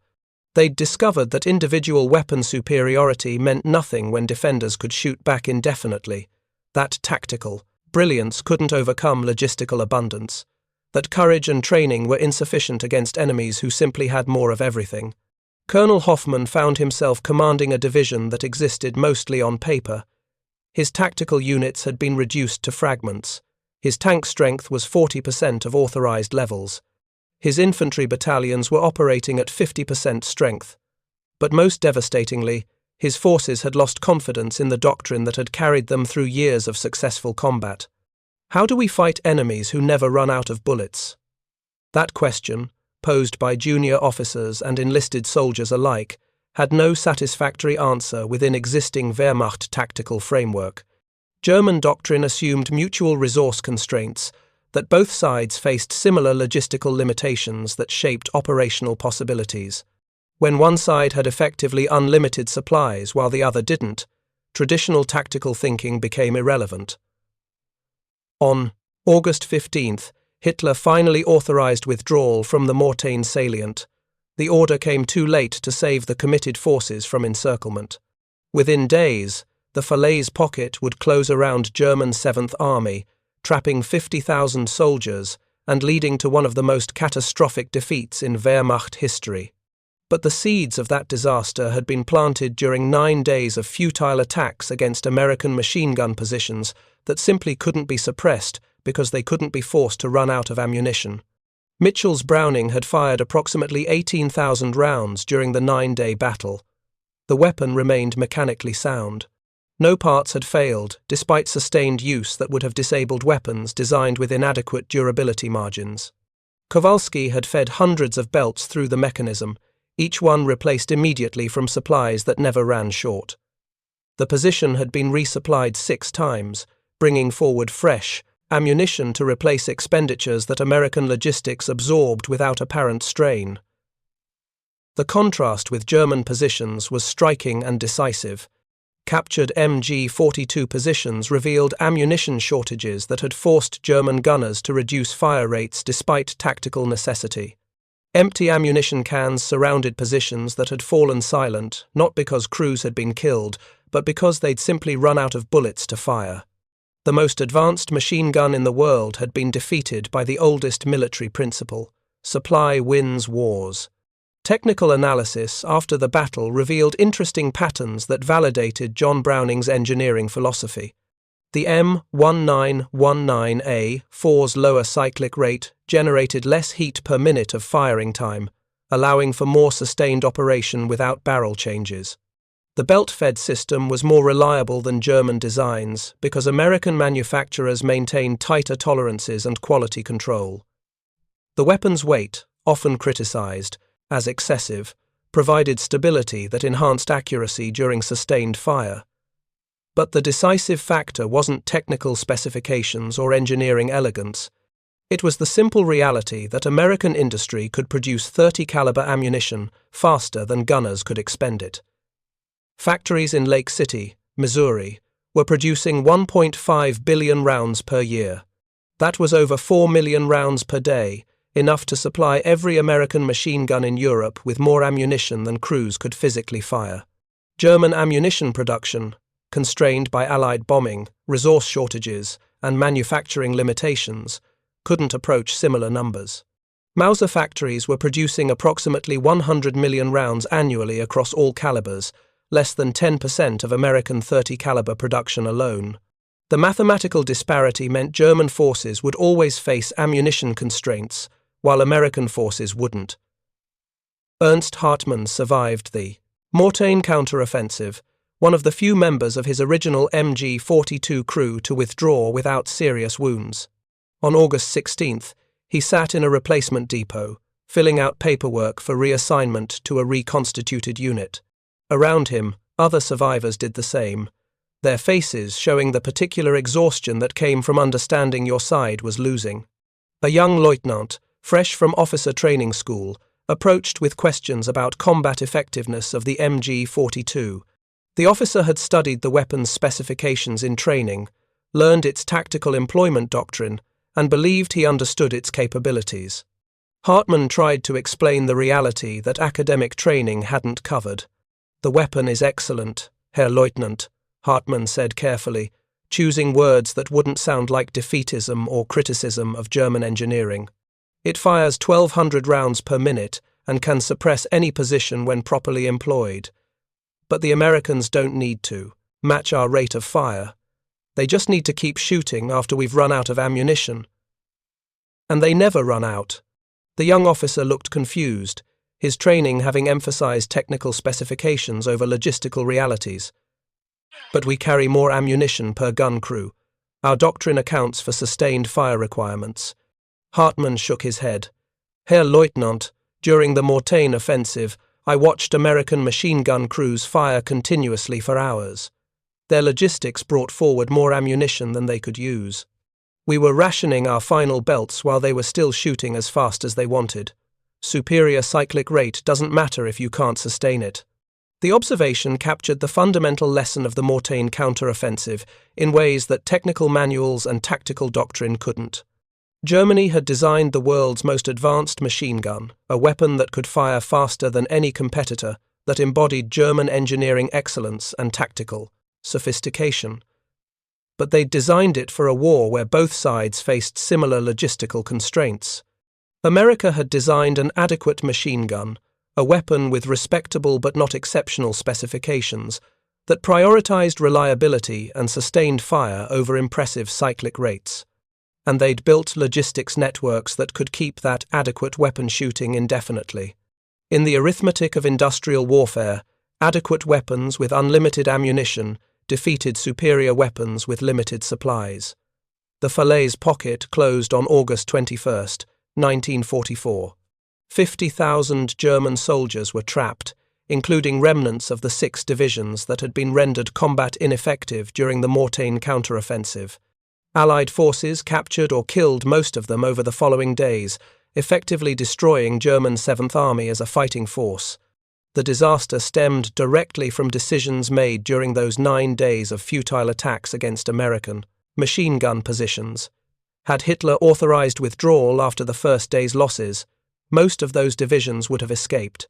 They'd discovered that individual weapon superiority meant nothing when defenders could shoot back indefinitely, that tactical brilliance couldn't overcome logistical abundance, that courage and training were insufficient against enemies who simply had more of everything. Colonel Hoffman found himself commanding a division that existed mostly on paper. His tactical units had been reduced to fragments. His tank strength was 40% of authorized levels. His infantry battalions were operating at 50% strength. But most devastatingly, his forces had lost confidence in the doctrine that had carried them through years of successful combat. How do we fight enemies who never run out of bullets? That question, posed by junior officers and enlisted soldiers alike, had no satisfactory answer within existing Wehrmacht tactical framework. German doctrine assumed mutual resource constraints, that both sides faced similar logistical limitations that shaped operational possibilities. When one side had effectively unlimited supplies while the other didn't, traditional tactical thinking became irrelevant. On August 15th, Hitler finally authorized withdrawal from the Mortain salient. The order came too late to save the committed forces from encirclement. Within days, the Falaise pocket would close around German 7th Army, trapping 50,000 soldiers and leading to one of the most catastrophic defeats in Wehrmacht history. But the seeds of that disaster had been planted during 9 days of futile attacks against American machine gun positions that simply couldn't be suppressed because they couldn't be forced to run out of ammunition. Mitchell's Browning had fired approximately 18,000 rounds during the 9-day battle. The weapon remained mechanically sound. No parts had failed, despite sustained use that would have disabled weapons designed with inadequate durability margins. Kowalski had fed hundreds of belts through the mechanism, each one replaced immediately from supplies that never ran short. The position had been resupplied 6 times, bringing forward fresh ammunition to replace expenditures that American logistics absorbed without apparent strain. The contrast with German positions was striking and decisive. Captured MG42 positions revealed ammunition shortages that had forced German gunners to reduce fire rates despite tactical necessity. Empty ammunition cans surrounded positions that had fallen silent, not because crews had been killed, but because they'd simply run out of bullets to fire. The most advanced machine gun in the world had been defeated by the oldest military principle: supply wins wars. Technical analysis after the battle revealed interesting patterns that validated John Browning's engineering philosophy. The M1919A4's lower cyclic rate generated less heat per minute of firing time, allowing for more sustained operation without barrel changes. The belt-fed system was more reliable than German designs because American manufacturers maintained tighter tolerances and quality control. The weapon's weight, often criticized as excessive, provided stability that enhanced accuracy during sustained fire. But the decisive factor wasn't technical specifications or engineering elegance. It was the simple reality that American industry could produce 30 caliber ammunition faster than gunners could expend it. Factories in Lake City, Missouri, were producing 1.5 billion rounds per year. That was over 4 million rounds per day, enough to supply every American machine gun in Europe with more ammunition than crews could physically fire. German ammunition production, constrained by Allied bombing, resource shortages, and manufacturing limitations, couldn't approach similar numbers. Mauser factories were producing approximately 100 million rounds annually across all calibers, less than 10% of American 30 caliber production alone. The mathematical disparity meant German forces would always face ammunition constraints, while American forces wouldn't. Ernst Hartmann survived the Mortain Counteroffensive, one of the few members of his original MG42 crew to withdraw without serious wounds. On August 16th, he sat in a replacement depot, filling out paperwork for reassignment to a reconstituted unit. Around him, other survivors did the same, their faces showing the particular exhaustion that came from understanding your side was losing. A young lieutenant, fresh from officer training school, approached with questions about combat effectiveness of the MG42. The officer had studied the weapon's specifications in training, learned its tactical employment doctrine, and believed he understood its capabilities. Hartmann tried to explain the reality that academic training hadn't covered. "The weapon is excellent, Herr Leutnant," Hartmann said carefully, choosing words that wouldn't sound like defeatism or criticism of German engineering. "It fires 1,200 rounds per minute and can suppress any position when properly employed. But the Americans don't need to match our rate of fire. They just need to keep shooting after we've run out of ammunition." And they never run out. The young officer looked confused, his training having emphasized technical specifications over logistical realities. "But we carry more ammunition per gun crew. Our doctrine accounts for sustained fire requirements." Hartmann shook his head. "Herr Leutnant, during the Mortain offensive, I watched American machine gun crews fire continuously for hours. Their logistics brought forward more ammunition than they could use. We were rationing our final belts while they were still shooting as fast as they wanted. Superior cyclic rate doesn't matter if you can't sustain it." The observation captured the fundamental lesson of the Mortain Counteroffensive in ways that technical manuals and tactical doctrine couldn't. Germany had designed the world's most advanced machine gun, a weapon that could fire faster than any competitor, that embodied German engineering excellence and tactical sophistication. But they'd designed it for a war where both sides faced similar logistical constraints. America had designed an adequate machine gun, a weapon with respectable but not exceptional specifications, that prioritized reliability and sustained fire over impressive cyclic rates. And they'd built logistics networks that could keep that adequate weapon shooting indefinitely. In the arithmetic of industrial warfare, adequate weapons with unlimited ammunition defeated superior weapons with limited supplies. The Falaise pocket closed on August 21, 1944. 50,000 German soldiers were trapped, including remnants of the 6 divisions that had been rendered combat ineffective during the Mortain Counteroffensive. Allied forces captured or killed most of them over the following days, effectively destroying German 7th Army as a fighting force. The disaster stemmed directly from decisions made during those 9 days of futile attacks against American machine gun positions. Had Hitler authorized withdrawal after the first day's losses, most of those divisions would have escaped.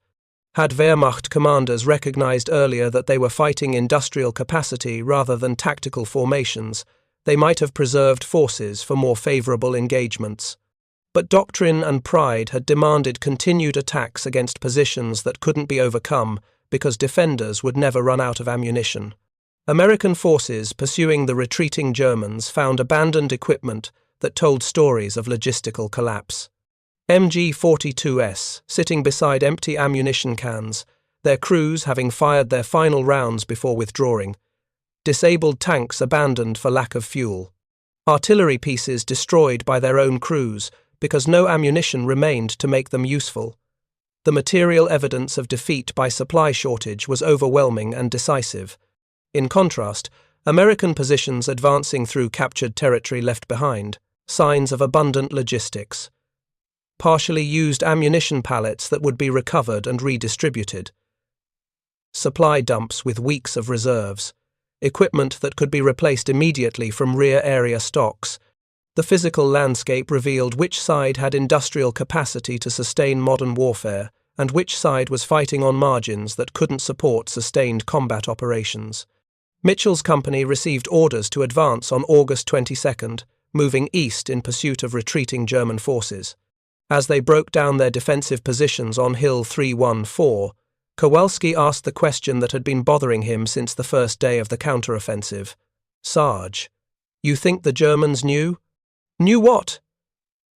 Had Wehrmacht commanders recognized earlier that they were fighting industrial capacity rather than tactical formations, they might have preserved forces for more favorable engagements. But doctrine and pride had demanded continued attacks against positions that couldn't be overcome because defenders would never run out of ammunition. American forces pursuing the retreating Germans found abandoned equipment that told stories of logistical collapse. MG42s sitting beside empty ammunition cans, their crews having fired their final rounds before withdrawing. Disabled tanks abandoned for lack of fuel. Artillery pieces destroyed by their own crews because no ammunition remained to make them useful. The material evidence of defeat by supply shortage was overwhelming and decisive. In contrast, American positions advancing through captured territory left behind signs of abundant logistics. Partially used ammunition pallets that would be recovered and redistributed. Supply dumps with weeks of reserves. Equipment that could be replaced immediately from rear area stocks. The physical landscape revealed which side had industrial capacity to sustain modern warfare and which side was fighting on margins that couldn't support sustained combat operations. Mitchell's company received orders to advance on August 22nd, moving east in pursuit of retreating German forces. As they broke down their defensive positions on Hill 314, Kowalski asked the question that had been bothering him since the first day of the counteroffensive. "Sarge, you think the Germans knew?" "Knew what?"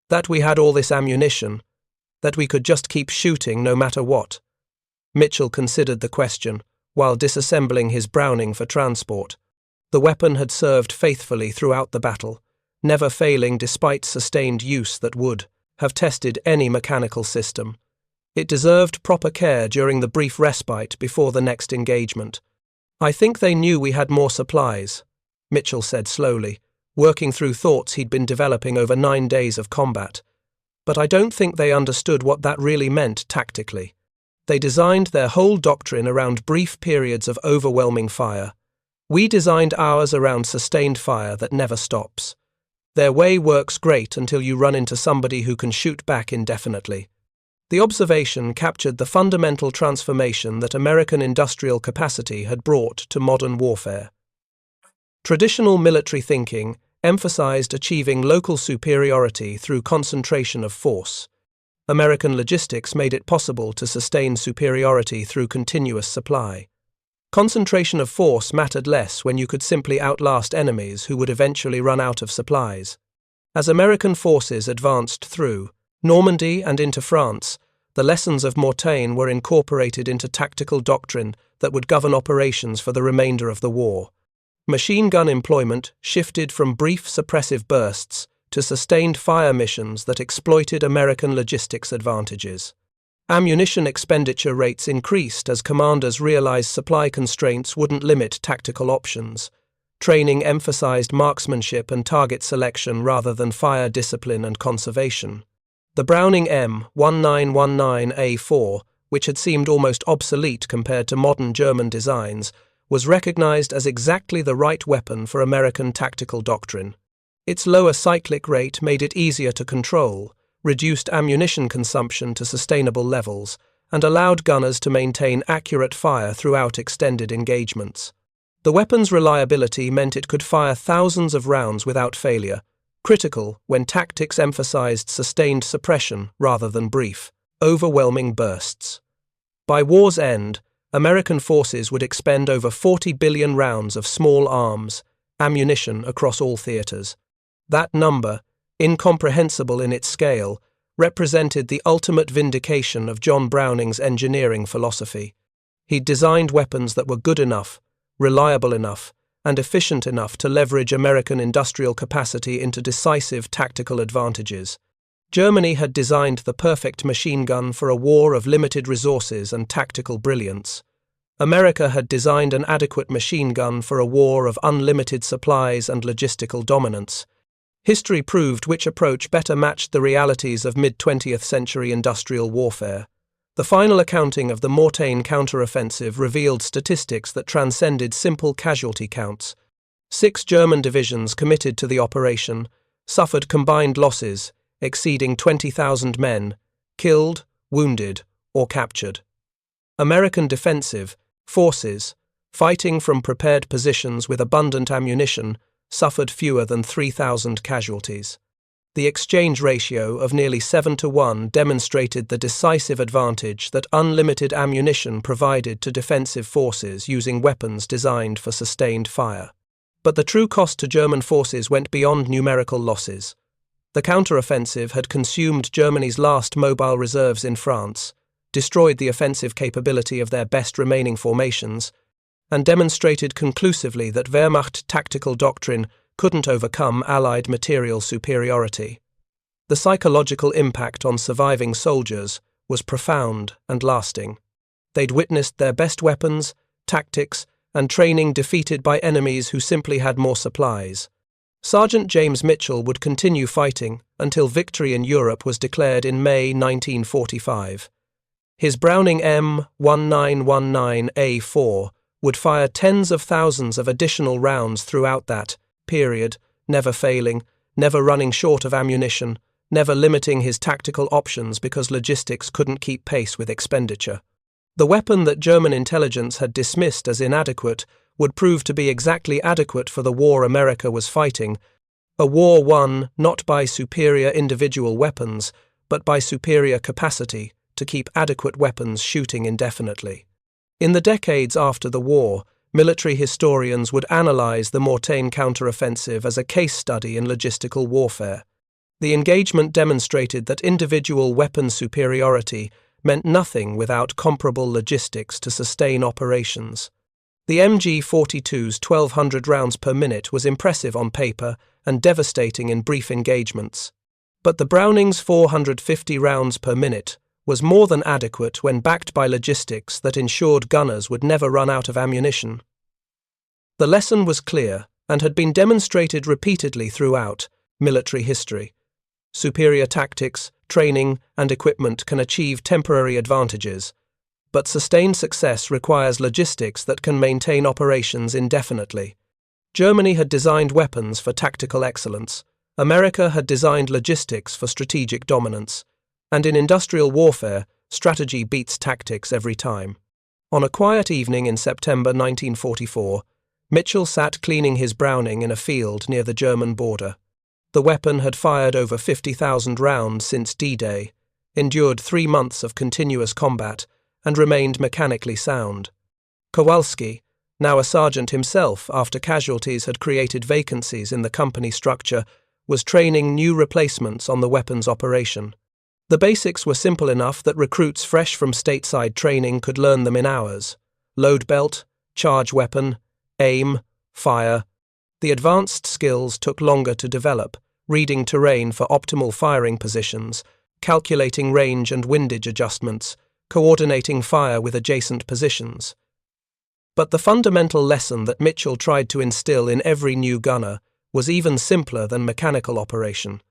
"That we had all this ammunition, that we could just keep shooting no matter what." Mitchell considered the question, while disassembling his Browning for transport. The weapon had served faithfully throughout the battle, never failing despite sustained use that would have tested any mechanical system. It deserved proper care during the brief respite before the next engagement. "I think they knew we had more supplies," Mitchell said slowly, working through thoughts he'd been developing over 9 days of combat. "But I don't think they understood what that really meant tactically. They designed their whole doctrine around brief periods of overwhelming fire. We designed ours around sustained fire that never stops. Their way works great until you run into somebody who can shoot back indefinitely. The observation captured the fundamental transformation that American industrial capacity had brought to modern warfare. Traditional military thinking emphasized achieving local superiority through concentration of force. American logistics made it possible to sustain superiority through continuous supply. Concentration of force mattered less when you could simply outlast enemies who would eventually run out of supplies. As American forces advanced through Normandy and into France, the lessons of Mortain were incorporated into tactical doctrine that would govern operations for the remainder of the war. Machine gun employment shifted from brief suppressive bursts to sustained fire missions that exploited American logistics advantages. Ammunition expenditure rates increased as commanders realized supply constraints wouldn't limit tactical options. Training emphasized marksmanship and target selection rather than fire discipline and conservation. The Browning M1919A4, which had seemed almost obsolete compared to modern German designs, was recognized as exactly the right weapon for American tactical doctrine. Its lower cyclic rate made it easier to control, reduced ammunition consumption to sustainable levels, and allowed gunners to maintain accurate fire throughout extended engagements. The weapon's reliability meant it could fire thousands of rounds without failure, critical when tactics emphasized sustained suppression rather than brief, overwhelming bursts. By war's end, American forces would expend over 40 billion rounds of small arms, ammunition across all theaters. That number, incomprehensible in its scale, represented the ultimate vindication of John Browning's engineering philosophy. He'd designed weapons that were good enough, reliable enough, and efficient enough to leverage American industrial capacity into decisive tactical advantages. Germany had designed the perfect machine gun for a war of limited resources and tactical brilliance. America had designed an adequate machine gun for a war of unlimited supplies and logistical dominance. History proved which approach better matched the realities of mid-20th century industrial warfare. The final accounting of the Mortain Counteroffensive revealed statistics that transcended simple casualty counts. 6 German divisions committed to the operation suffered combined losses exceeding 20,000 men, killed, wounded, or captured. American defensive forces, fighting from prepared positions with abundant ammunition, suffered fewer than 3,000 casualties. The exchange ratio of nearly 7-to-1 demonstrated the decisive advantage that unlimited ammunition provided to defensive forces using weapons designed for sustained fire. But the true cost to German forces went beyond numerical losses. The counteroffensive had consumed Germany's last mobile reserves in France, destroyed the offensive capability of their best remaining formations, and demonstrated conclusively that Wehrmacht tactical doctrine couldn't overcome Allied material superiority. The psychological impact on surviving soldiers was profound and lasting. They'd witnessed their best weapons, tactics, and training defeated by enemies who simply had more supplies. Sergeant James Mitchell would continue fighting until victory in Europe was declared in May 1945. His Browning M1919A4 would fire tens of thousands of additional rounds throughout that period, never failing, never running short of ammunition, never limiting his tactical options because logistics couldn't keep pace with expenditure. The weapon that German intelligence had dismissed as inadequate would prove to be exactly adequate for the war America was fighting, a war won not by superior individual weapons, but by superior capacity to keep adequate weapons shooting indefinitely. In the decades after the war, military historians would analyze the Mortain counteroffensive as a case study in logistical warfare. The engagement demonstrated that individual weapon superiority meant nothing without comparable logistics to sustain operations. The MG42's 1,200 rounds per minute was impressive on paper and devastating in brief engagements. But the Browning's 450 rounds per minute was more than adequate when backed by logistics that ensured gunners would never run out of ammunition. The lesson was clear and had been demonstrated repeatedly throughout military history. Superior tactics, training, and equipment can achieve temporary advantages, but sustained success requires logistics that can maintain operations indefinitely. Germany had designed weapons for tactical excellence. America had designed logistics for strategic dominance, and in industrial warfare, strategy beats tactics every time. On a quiet evening in September 1944, Mitchell sat cleaning his Browning in a field near the German border. The weapon had fired over 50,000 rounds since D-Day, endured 3 months of continuous combat, and remained mechanically sound. Kowalski, now a sergeant himself after casualties had created vacancies in the company structure, was training new replacements on the weapon's operation. The basics were simple enough that recruits fresh from stateside training could learn them in hours: load belt, charge weapon, aim, fire. The advanced skills took longer to develop, reading terrain for optimal firing positions, calculating range and windage adjustments, coordinating fire with adjacent positions. But the fundamental lesson that Mitchell tried to instill in every new gunner was even simpler than mechanical operation.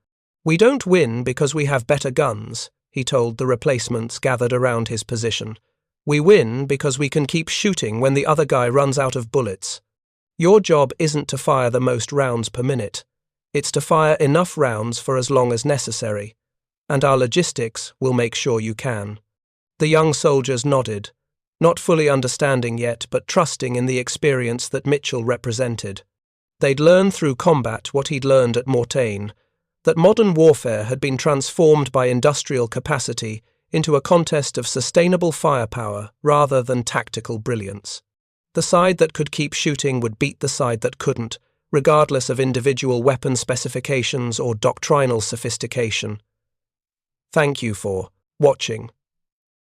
"We don't win because we have better guns," he told the replacements gathered around his position. "We win because we can keep shooting when the other guy runs out of bullets. Your job isn't to fire the most rounds per minute. It's to fire enough rounds for as long as necessary, and our logistics will make sure you can." The young soldiers nodded, not fully understanding yet, but trusting in the experience that Mitchell represented. They'd learned through combat what he'd learned at Mortain, that modern warfare had been transformed by industrial capacity into a contest of sustainable firepower rather than tactical brilliance. The side that could keep shooting would beat the side that couldn't, regardless of individual weapon specifications or doctrinal sophistication. Thank you for watching.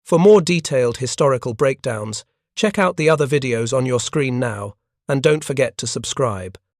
For more detailed historical breakdowns, check out the other videos on your screen now, and don't forget to subscribe.